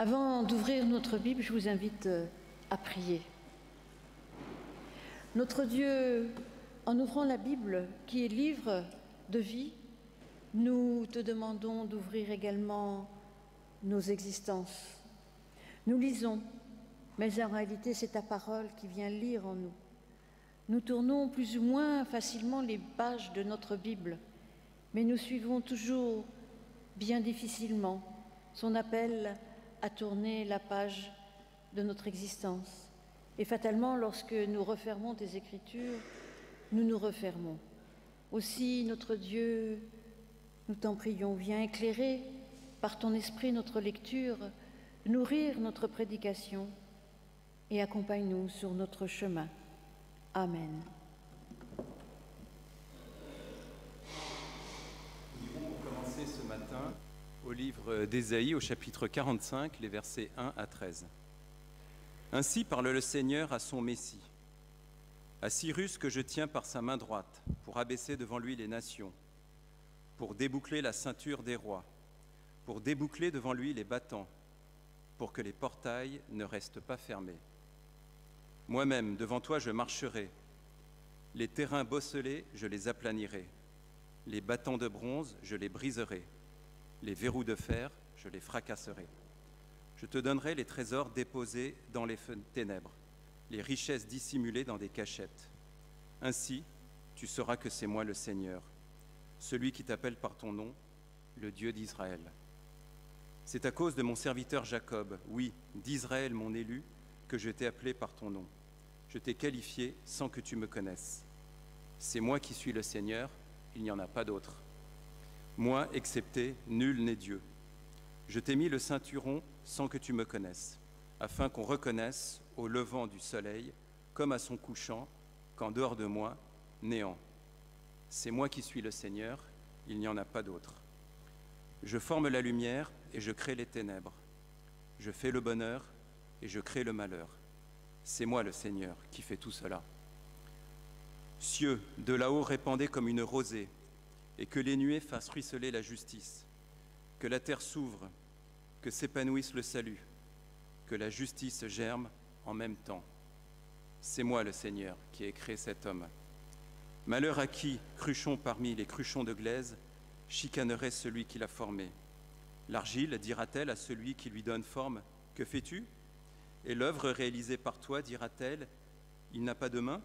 Avant d'ouvrir notre Bible, je vous invite à prier. Notre Dieu, en ouvrant la Bible, qui est livre de vie, nous te demandons d'ouvrir également nos existences. Nous lisons, mais en réalité c'est ta parole qui vient lire en nous. Nous tournons plus ou moins facilement les pages de notre Bible, mais nous suivons toujours bien difficilement son appel à tourner la page de notre existence. Et fatalement, lorsque nous refermons tes Écritures, nous nous refermons. Aussi, notre Dieu, nous t'en prions, viens éclairer par ton esprit notre lecture, nourrir notre prédication et accompagne-nous sur notre chemin. Amen. Nous allons commencer ce matin au livre d'Ésaïe, au chapitre 45, les versets 1 à 13. Ainsi parle le Seigneur à son Messie, à Cyrus que je tiens par sa main droite, pour abaisser devant lui les nations, pour déboucler la ceinture des rois, pour déboucler devant lui les battants, pour que les portails ne restent pas fermés. Moi-même, devant toi, je marcherai. Les terrains bosselés, je les aplanirai. Les battants de bronze, je les briserai. Les verrous de fer, je les fracasserai. Je te donnerai les trésors déposés dans les ténèbres, les richesses dissimulées dans des cachettes. Ainsi, tu sauras que c'est moi le Seigneur, celui qui t'appelle par ton nom, le Dieu d'Israël. C'est à cause de mon serviteur Jacob, oui, d'Israël mon élu, que je t'ai appelé par ton nom. Je t'ai qualifié sans que tu me connaisses. C'est moi qui suis le Seigneur, il n'y en a pas d'autre. Moi, excepté, nul n'est Dieu. Je t'ai mis le ceinturon sans que tu me connaisses, afin qu'on reconnaisse au levant du soleil, comme à son couchant, qu'en dehors de moi, néant. C'est moi qui suis le Seigneur, il n'y en a pas d'autre. Je forme la lumière et je crée les ténèbres. Je fais le bonheur et je crée le malheur. C'est moi le Seigneur qui fait tout cela. Cieux, de là-haut répandez comme une rosée, et que les nuées fassent ruisseler la justice, que la terre s'ouvre, que s'épanouisse le salut, que la justice germe en même temps. C'est moi le Seigneur qui ai créé cet homme. Malheur à qui, cruchon parmi les cruchons de glaise, chicanerait celui qui l'a formé. L'argile dira-t-elle à celui qui lui donne forme, « Que fais-tu » Et l'œuvre réalisée par toi dira-t-elle, « Il n'a pas de main »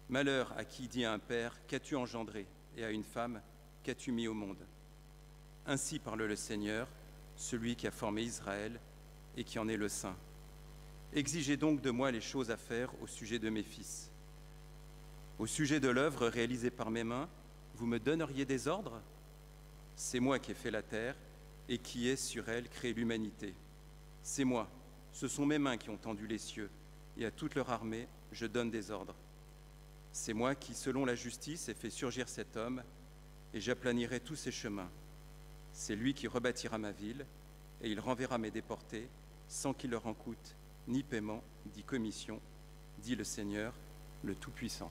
Malheur à qui dit à un père, « Qu'as-tu engendré » et à une femme, « Qu'as-tu mis au monde » Ainsi parle le Seigneur, celui qui a formé Israël et qui en est le Saint. Exigez donc de moi les choses à faire au sujet de mes fils. Au sujet de l'œuvre réalisée par mes mains, vous me donneriez des ordres ? C'est moi qui ai fait la terre et qui ai sur elle créé l'humanité. C'est moi, ce sont mes mains qui ont tendu les cieux, et à toute leur armée, je donne des ordres. C'est moi qui, selon la justice, ai fait surgir cet homme, et j'aplanirai tous ses chemins. C'est lui qui rebâtira ma ville, et il renverra mes déportés, sans qu'il leur en coûte ni paiement, ni commission, dit le Seigneur, le Tout-Puissant.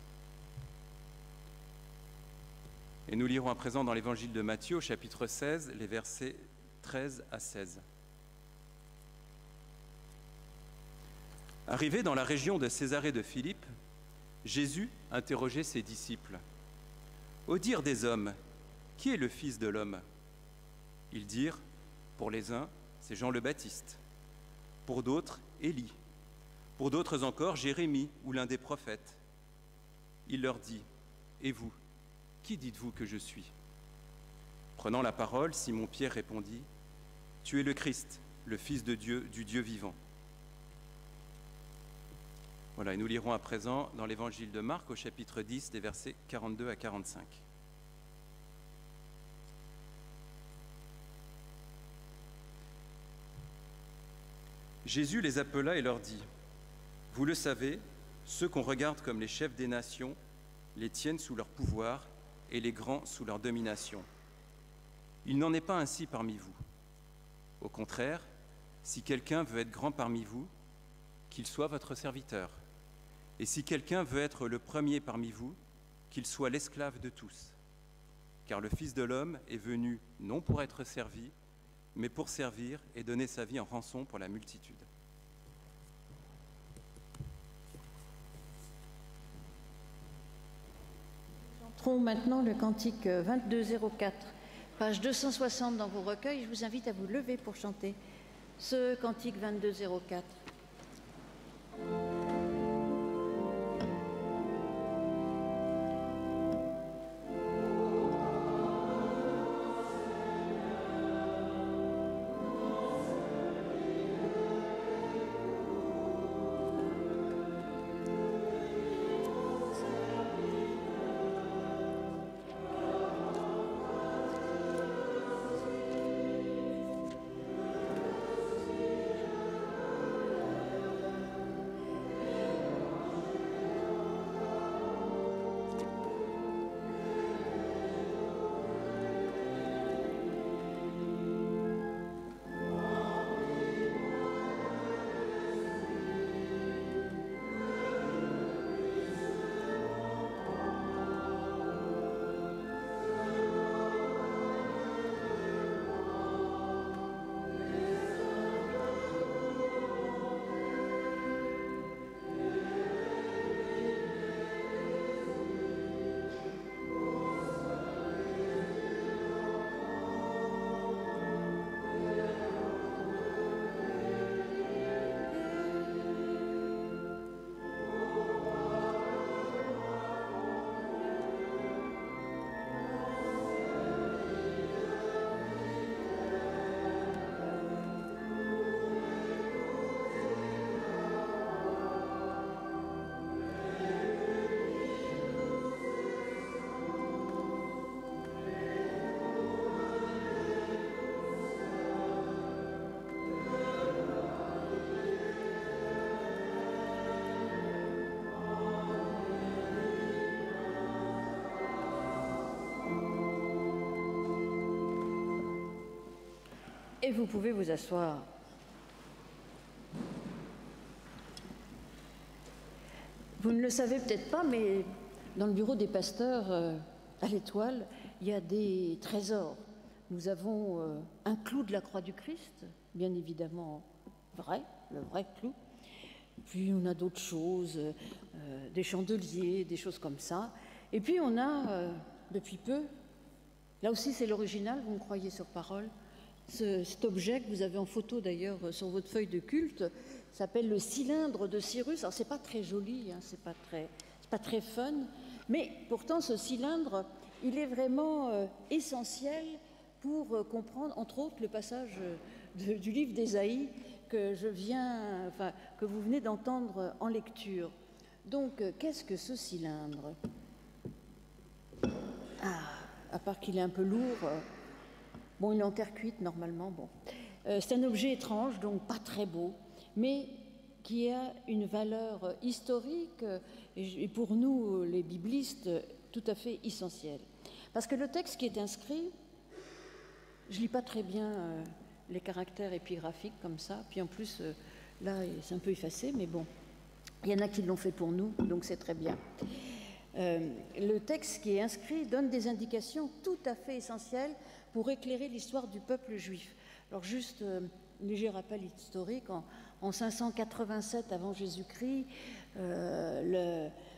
Et nous lirons à présent dans l'évangile de Matthieu, au chapitre 16, les versets 13 à 16. Arrivé dans la région de Césarée de Philippe, Jésus interrogeait ses disciples. « Au dire des hommes, qui est le Fils de l'homme » Ils dirent, pour les uns, c'est Jean le Baptiste, pour d'autres, Élie, pour d'autres encore, Jérémie ou l'un des prophètes. Il leur dit, « Et vous, qui dites-vous que je suis » Prenant la parole, Simon-Pierre répondit, « Tu es le Christ, le Fils de Dieu, du Dieu vivant. » Voilà, et nous lirons à présent dans l'évangile de Marc au chapitre 10, des versets 42 à 45. Jésus les appela et leur dit, « Vous le savez, ceux qu'on regarde comme les chefs des nations les tiennent sous leur pouvoir et les grands sous leur domination. Il n'en est pas ainsi parmi vous. Au contraire, si quelqu'un veut être grand parmi vous, qu'il soit votre serviteur. Et si quelqu'un veut être le premier parmi vous, qu'il soit l'esclave de tous. Car le Fils de l'homme est venu non pour être servi, mais pour servir et donner sa vie en rançon pour la multitude. Entrons maintenant le cantique 2204, page 260 dans vos recueils. Je vous invite à vous lever pour chanter ce cantique 2204. Et vous pouvez vous asseoir. Vous ne le savez peut-être pas, mais dans le bureau des pasteurs, à l'Étoile, il y a des trésors. Nous avons un clou de la croix du Christ, bien évidemment vrai, le vrai clou. Puis on a d'autres choses, des chandeliers, des choses comme ça. Et puis on a, depuis peu, là aussi c'est l'original, vous me croyez sur parole, cet objet que vous avez en photo d'ailleurs sur votre feuille de culte s'appelle le cylindre de Cyrus. Alors c'est pas très joli, hein, c'est pas très fun, mais pourtant ce cylindre, il est vraiment essentiel pour comprendre, entre autres, le passage du livre d'Ésaïe que vous venez d'entendre en lecture. Donc, qu'est-ce que ce cylindre? À part qu'il est un peu lourd. Bon, il est en terre cuite normalement. Bon, c'est un objet étrange, donc pas très beau, mais qui a une valeur historique et pour nous, les biblistes, tout à fait essentielle. Parce que le texte qui est inscrit, je lis pas très bien les caractères épigraphiques comme ça, puis en plus, là, c'est un peu effacé, mais bon, il y en a qui l'ont fait pour nous, donc c'est très bien. Le texte qui est inscrit donne des indications tout à fait essentielles pour éclairer l'histoire du peuple juif. Alors juste un léger rappel historique, en 587 avant Jésus-Christ,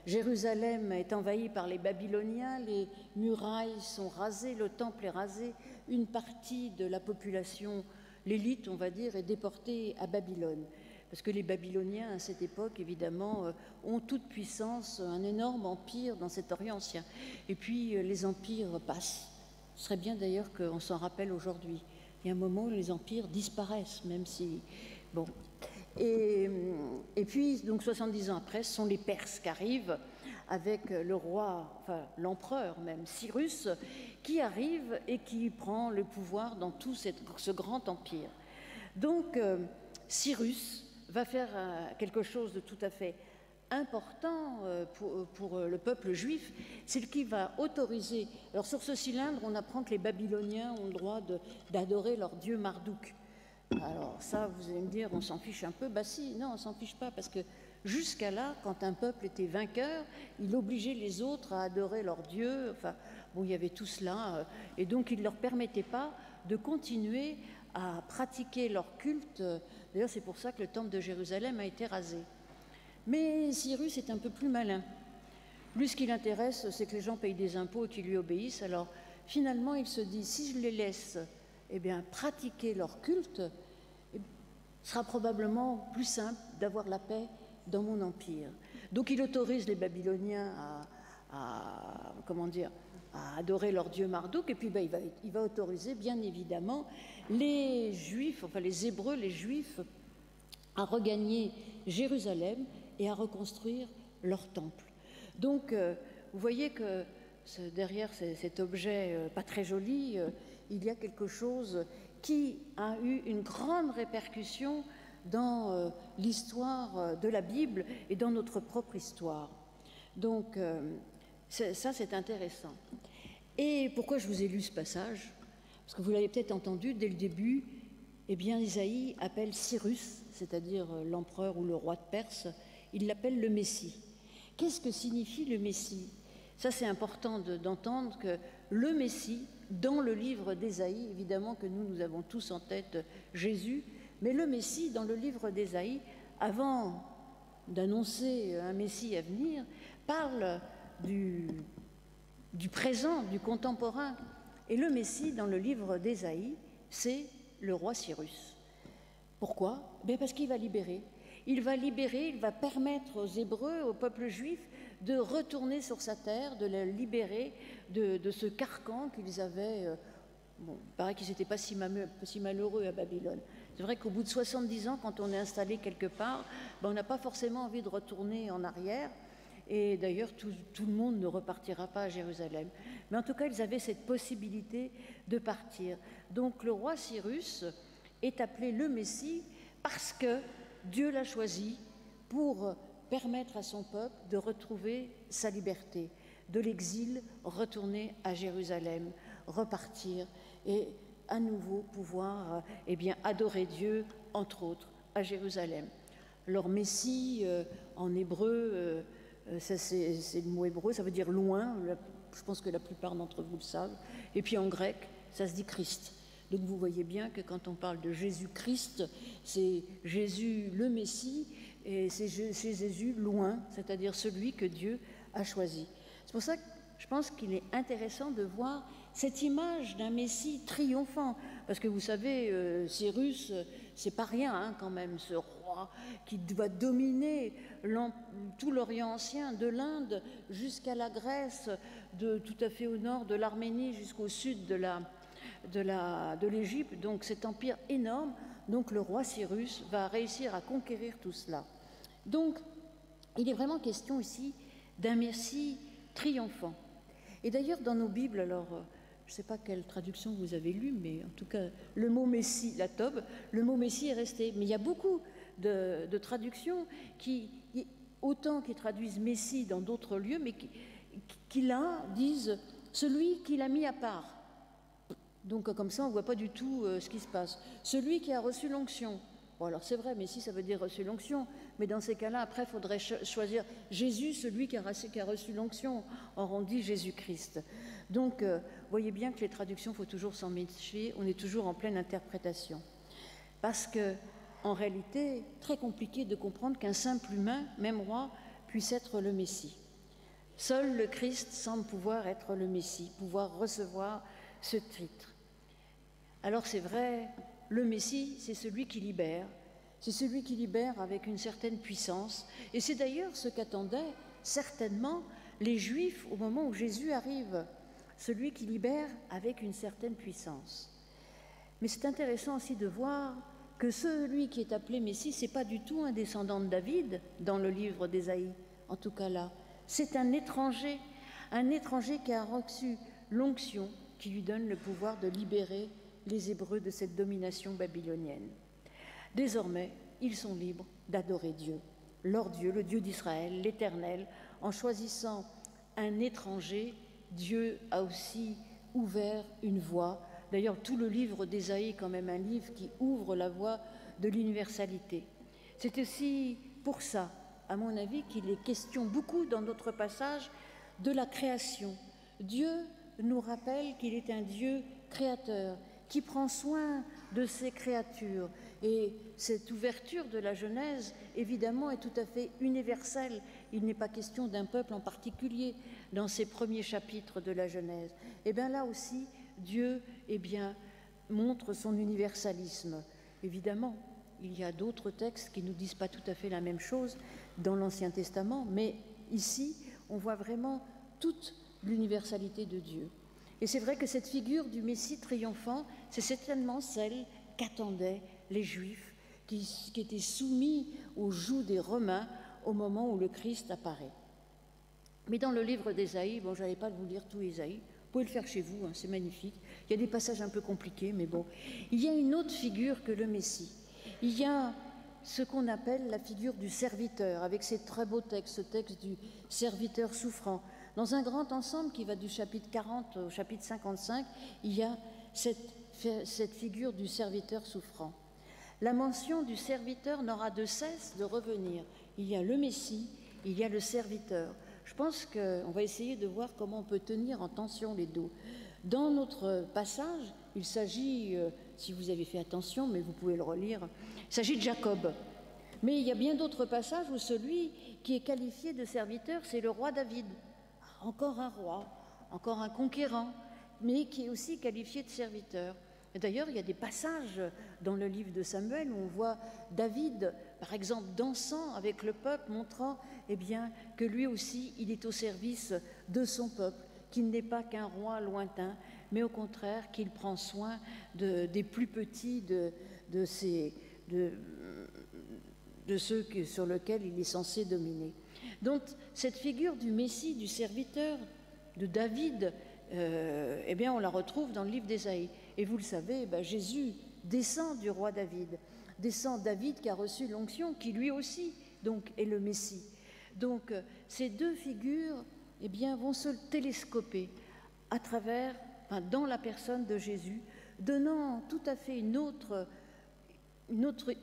Jérusalem est envahie par les Babyloniens, les murailles sont rasées, le temple est rasé, une partie de la population, l'élite on va dire, est déportée à Babylone. Parce que les Babyloniens, à cette époque, évidemment, ont toute puissance, un énorme empire dans cet Orient ancien. Et puis, les empires passent. Ce serait bien d'ailleurs qu'on s'en rappelle aujourd'hui. Il y a un moment où les empires disparaissent, même si... Bon. Et puis, donc 70 ans après, ce sont les Perses qui arrivent avec le roi, enfin l'empereur même, Cyrus, qui arrive et qui prend le pouvoir dans tout ce grand empire. Donc, Cyrus va faire quelque chose de tout à fait important pour le peuple juif, c'est qu'il va autoriser... Alors sur ce cylindre, on apprend que les Babyloniens ont le droit d'adorer leur dieu Marduk. Alors ça, vous allez me dire, on s'en fiche un peu. Bah si, non, on s'en fiche pas, parce que jusqu'à là, quand un peuple était vainqueur, il obligeait les autres à adorer leur dieu. Enfin, bon, il y avait tout cela, et donc il ne leur permettait pas de continuer à pratiquer leur culte. D'ailleurs, c'est pour ça que le temple de Jérusalem a été rasé. Mais Cyrus est un peu plus malin. Lui, ce qui l'intéresse, c'est que les gens payent des impôts et qu'ils lui obéissent. Alors, finalement, il se dit, si je les laisse pratiquer leur culte, ce sera probablement plus simple d'avoir la paix dans mon empire. Donc, il autorise les Babyloniens à adorer leur dieu Marduk, et puis il va autoriser, bien évidemment, les Juifs, enfin les Hébreux, les Juifs, à regagner Jérusalem et à reconstruire leur temple. Donc, vous voyez que derrière cet objet pas très joli, il y a quelque chose qui a eu une grande répercussion dans l'histoire de la Bible et dans notre propre histoire. Donc, ça, c'est intéressant. Et pourquoi je vous ai lu ce passage? Parce que vous l'avez peut-être entendu dès le début, Isaïe appelle Cyrus, c'est-à-dire l'empereur ou le roi de Perse, il l'appelle le Messie. Qu'est-ce que signifie le Messie? Ça, c'est important d'entendre que le Messie, dans le livre d'Ésaïe, évidemment que nous avons tous en tête Jésus, mais le Messie, dans le livre d'Ésaïe, avant d'annoncer un Messie à venir, parle du présent, du contemporain. Et le Messie, dans le livre d'Ésaïe, c'est le roi Cyrus. Pourquoi? Parce qu'il va libérer. Il va permettre aux Hébreux, au peuple juif, de retourner sur sa terre, de la libérer de ce carcan qu'ils avaient. Il paraît qu'ils n'étaient pas si malheureux à Babylone. C'est vrai qu'au bout de 70 ans, quand on est installé quelque part, on n'a pas forcément envie de retourner en arrière. Et d'ailleurs, tout le monde ne repartira pas à Jérusalem. Mais en tout cas, ils avaient cette possibilité de partir. Donc le roi Cyrus est appelé le Messie parce que Dieu l'a choisi pour permettre à son peuple de retrouver sa liberté, de l'exil, retourner à Jérusalem, repartir et à nouveau pouvoir adorer Dieu, entre autres, à Jérusalem. Alors Messie, en hébreu, c'est le mot hébreu, ça veut dire loin, je pense que la plupart d'entre vous le savent, et puis en grec, ça se dit Christ. Donc vous voyez bien que quand on parle de Jésus-Christ, c'est Jésus le Messie, et c'est Jésus loin, c'est-à-dire celui que Dieu a choisi. C'est pour ça que je pense qu'il est intéressant de voir cette image d'un Messie triomphant, parce que vous savez, Cyrus, c'est pas rien quand même, ce roi qui doit dominer tout l'Orient ancien, de l'Inde jusqu'à la Grèce, tout à fait au nord de l'Arménie jusqu'au sud de l'Égypte, donc cet empire énorme. Donc le roi Cyrus va réussir à conquérir tout cela. Donc il est vraiment question ici d'un Messie triomphant. Et d'ailleurs dans nos Bibles, alors je ne sais pas quelle traduction vous avez lue, mais en tout cas le mot Messie, la Tob, le mot Messie est resté. Mais il y a beaucoup de traductions autant qui traduisent Messie dans d'autres lieux, mais qui là disent celui qui l'a mis à part. Donc comme ça, on ne voit pas du tout ce qui se passe. Celui qui a reçu l'onction. Bon, alors c'est vrai, Messie, ça veut dire reçu l'onction, mais dans ces cas-là, après, il faudrait choisir Jésus, celui qui a reçu l'onction. Or, on dit Jésus-Christ. Donc, vous voyez bien que les traductions, il faut toujours s'en méfier, on est toujours en pleine interprétation. Parce que, en réalité, très compliqué de comprendre qu'un simple humain, même roi, puisse être le Messie. Seul le Christ semble pouvoir être le Messie, pouvoir recevoir ce titre. Alors c'est vrai, le Messie, c'est celui qui libère. C'est celui qui libère avec une certaine puissance. Et c'est d'ailleurs ce qu'attendaient certainement les Juifs au moment où Jésus arrive. Celui qui libère avec une certaine puissance. Mais c'est intéressant aussi de voir que celui qui est appelé Messie, ce n'est pas du tout un descendant de David dans le livre d'Ésaïe, en tout cas là. C'est un étranger qui a reçu l'onction qui lui donne le pouvoir de libérer les Hébreux de cette domination babylonienne. Désormais, ils sont libres d'adorer Dieu, leur Dieu, le Dieu d'Israël, l'Éternel. En choisissant un étranger, Dieu a aussi ouvert une voie. D'ailleurs, tout le livre d'Ésaïe est quand même un livre qui ouvre la voie de l'universalité. C'est aussi pour ça, à mon avis, qu'il est question beaucoup dans notre passage de la création. Dieu nous rappelle qu'il est un Dieu créateur, qui prend soin de ses créatures. Et cette ouverture de la Genèse, évidemment, est tout à fait universelle. Il n'est pas question d'un peuple en particulier dans ces premiers chapitres de la Genèse. Et bien là aussi, Dieu montre son universalisme. Évidemment, il y a d'autres textes qui ne nous disent pas tout à fait la même chose dans l'Ancien Testament, mais ici, on voit vraiment toute l'universalité de Dieu. Et c'est vrai que cette figure du Messie triomphant, c'est certainement celle qu'attendaient les Juifs qui étaient soumis au joug des Romains au moment où le Christ apparaît. Mais dans le livre d'Ésaïe, je n'allais pas vous lire tout Ésaïe, vous pouvez le faire chez vous, c'est magnifique. Il y a des passages un peu compliqués, mais bon. Il y a une autre figure que le Messie. Il y a ce qu'on appelle la figure du serviteur, avec ces très beaux textes, ce texte du serviteur souffrant. Dans un grand ensemble qui va du chapitre 40 au chapitre 55, il y a cette figure du serviteur souffrant. La mention du serviteur n'aura de cesse de revenir. Il y a le Messie, il y a le serviteur. Je pense qu'on va essayer de voir comment on peut tenir en tension les deux. Dans notre passage, il s'agit, si vous avez fait attention, mais vous pouvez le relire, il s'agit de Jacob. Mais il y a bien d'autres passages où celui qui est qualifié de serviteur, c'est le roi David. Encore un roi, encore un conquérant, mais qui est aussi qualifié de serviteur. Et d'ailleurs, il y a des passages dans le livre de Samuel où on voit David, par exemple, dansant avec le peuple, montrant que lui aussi, il est au service de son peuple, qu'il n'est pas qu'un roi lointain, mais au contraire qu'il prend soin des plus petits, de ceux sur lesquels il est censé dominer. Donc, cette figure du Messie, du serviteur, de David, on la retrouve dans le livre d'Ésaïe. Et vous le savez, Jésus descend du roi David, descend David qui a reçu l'onction, qui lui aussi donc est le Messie. Donc ces deux figures vont se télescoper à travers, dans la personne de Jésus, donnant tout à fait une autre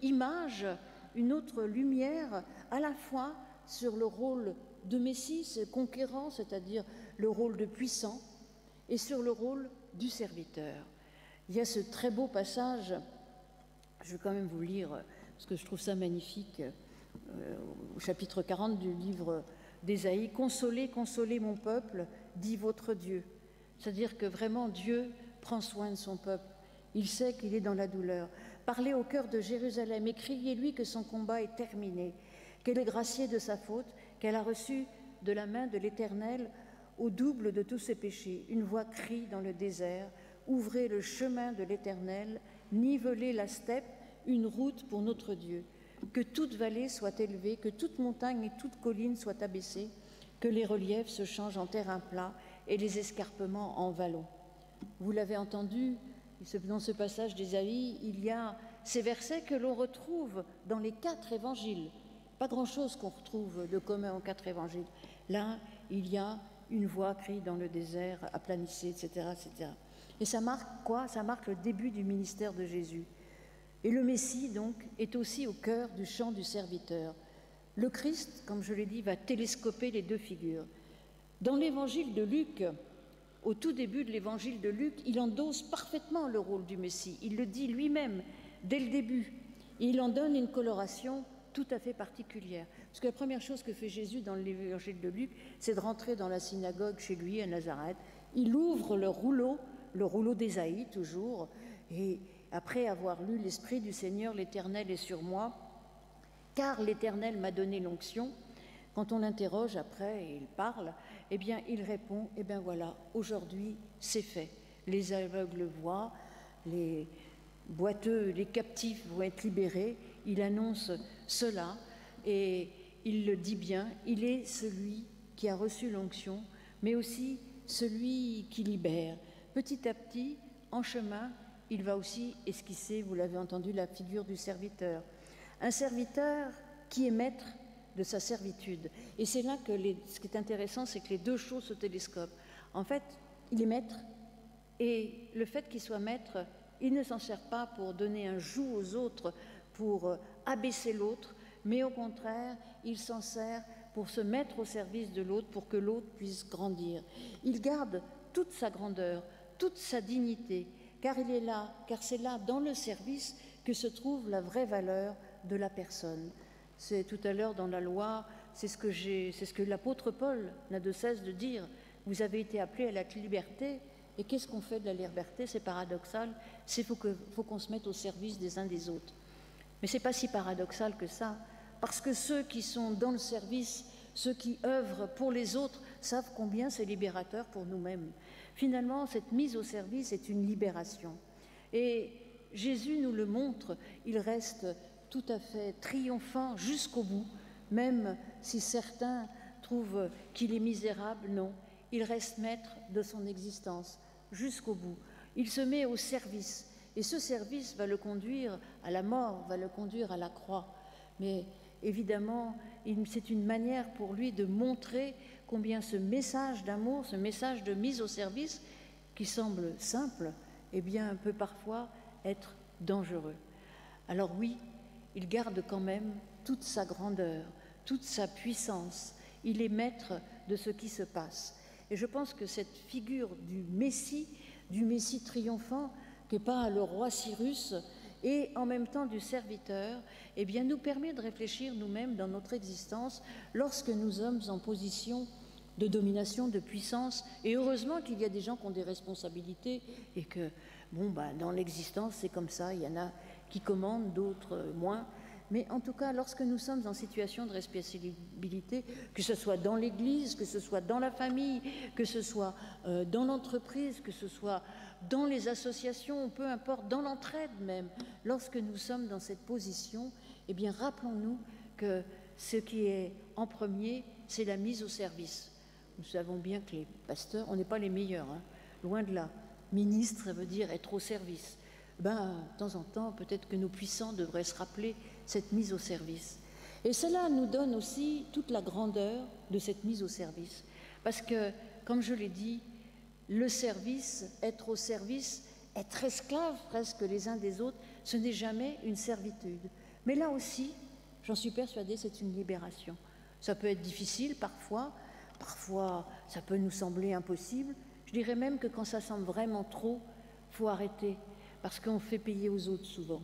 image, une autre lumière, à la fois sur le rôle de Messie, ce conquérant, c'est-à-dire le rôle de puissant, et sur le rôle du serviteur. Il y a ce très beau passage, je vais quand même vous lire, parce que je trouve ça magnifique, au chapitre 40 du livre d'Ésaïe. « Consolez, consolez mon peuple, dit votre Dieu. » C'est-à-dire que vraiment Dieu prend soin de son peuple. Il sait qu'il est dans la douleur. « Parlez au cœur de Jérusalem et criez-lui que son combat est terminé, qu'elle est graciée de sa faute, qu'elle a reçu de la main de l'Éternel au double de tous ses péchés. Une voix crie dans le désert, ouvrez le chemin de l'Éternel, nivelez la steppe, une route pour notre Dieu. Que toute vallée soit élevée, que toute montagne et toute colline soient abaissées, que les reliefs se changent en terrain plat et les escarpements en vallons. » Vous l'avez entendu, dans ce passage d'Ésaïe, il y a ces versets que l'on retrouve dans les 4 évangiles. Pas grand-chose qu'on retrouve de commun aux 4 évangiles. Là, il y a une voix crie dans le désert, aplanissez, etc., etc. Et ça marque quoi? Ça marque le début du ministère de Jésus. Et le Messie, donc, est aussi au cœur du chant du serviteur. Le Christ, comme je l'ai dit, va télescoper les deux figures. Dans l'évangile de Luc, au tout début de l'évangile de Luc, il endosse parfaitement le rôle du Messie. Il le dit lui-même dès le début. Et il en donne une coloration tout à fait particulière. Parce que la première chose que fait Jésus dans l'évangile de Luc, c'est de rentrer dans la synagogue chez lui à Nazareth. Il ouvre le rouleau d'Ésaïe toujours, et après avoir lu « L'Esprit du Seigneur, l'Éternel est sur moi, car l'Éternel m'a donné l'onction », quand on l'interroge après et il parle, il répond, voilà, aujourd'hui c'est fait. Les aveugles voient, les boiteux, les captifs vont être libérés. Il annonce cela et il le dit bien, il est celui qui a reçu l'onction, mais aussi celui qui libère. Petit à petit, en chemin, il va aussi esquisser, vous l'avez entendu, la figure du serviteur. Un serviteur qui est maître de sa servitude. Et c'est là que ce qui est intéressant, c'est que les deux choses se télescopent. En fait, il est maître, et le fait qu'il soit maître, il ne s'en sert pas pour donner un joug aux autres, pour abaisser l'autre, mais au contraire, il s'en sert pour se mettre au service de l'autre, pour que l'autre puisse grandir. Il garde toute sa grandeur, toute sa dignité, car il est là, car c'est là, dans le service, que se trouve la vraie valeur de la personne. C'est tout à l'heure dans la loi, c'est ce que l'apôtre Paul n'a de cesse de dire. Vous avez été appelés à la liberté, et qu'est-ce qu'on fait de la liberté? C'est paradoxal, il faut qu'on se mette au service des uns des autres. Mais ce n'est pas si paradoxal que ça, parce que ceux qui sont dans le service, ceux qui œuvrent pour les autres, savent combien c'est libérateur pour nous-mêmes. Finalement, cette mise au service est une libération. Et Jésus nous le montre, il reste tout à fait triomphant jusqu'au bout, même si certains trouvent qu'il est misérable, non. Il reste maître de son existence jusqu'au bout. Il se met au service, et ce service va le conduire à la mort, va le conduire à la croix. Mais évidemment, c'est une manière pour lui de montrer combien ce message d'amour, ce message de mise au service, qui semble simple, eh bien, peut parfois être dangereux. Alors oui, il garde quand même toute sa grandeur, toute sa puissance. Il est maître de ce qui se passe. Et je pense que cette figure du Messie triomphant, qui n'est pas le roi Cyrus, et en même temps du serviteur, eh bien, nous permet de réfléchir nous-mêmes dans notre existence lorsque nous sommes en position de domination, de puissance. Et heureusement qu'il y a des gens qui ont des responsabilités et que, dans l'existence, c'est comme ça, il y en a qui commandent, d'autres moins. Mais en tout cas, lorsque nous sommes en situation de responsabilité, que ce soit dans l'Église, que ce soit dans la famille, que ce soit dans l'entreprise, que ce soit dans les associations, peu importe, dans l'entraide même, lorsque nous sommes dans cette position, eh bien, rappelons-nous que ce qui est en premier, c'est la mise au service. Nous savons bien que les pasteurs, on n'est pas les meilleurs, hein, loin de là. Ministre, ça veut dire être au service. De temps en temps, peut-être que nos puissants devraient se rappeler cette mise au service. Et cela nous donne aussi toute la grandeur de cette mise au service. Parce que, comme je l'ai dit, le service, être au service, être esclave presque les uns des autres, ce n'est jamais une servitude. Mais là aussi, j'en suis persuadée, c'est une libération. Ça peut être difficile parfois ça peut nous sembler impossible. Je dirais même que quand ça semble vraiment trop, il faut arrêter, parce qu'on fait payer aux autres souvent.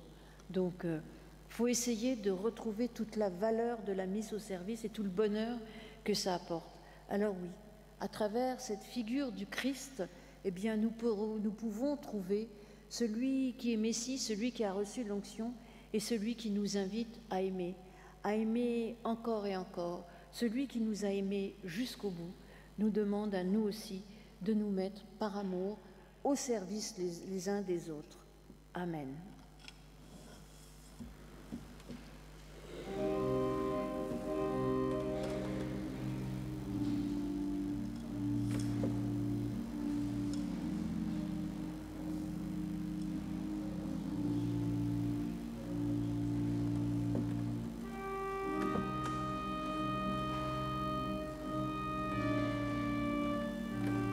Donc, il faut essayer de retrouver toute la valeur de la mise au service et tout le bonheur que ça apporte. Alors oui, à travers cette figure du Christ, eh bien, nous pouvons trouver celui qui est Messie, celui qui a reçu l'onction et celui qui nous invite à aimer encore et encore. Celui qui nous a aimés jusqu'au bout nous demande à nous aussi de nous mettre par amour au service les uns des autres. Amen.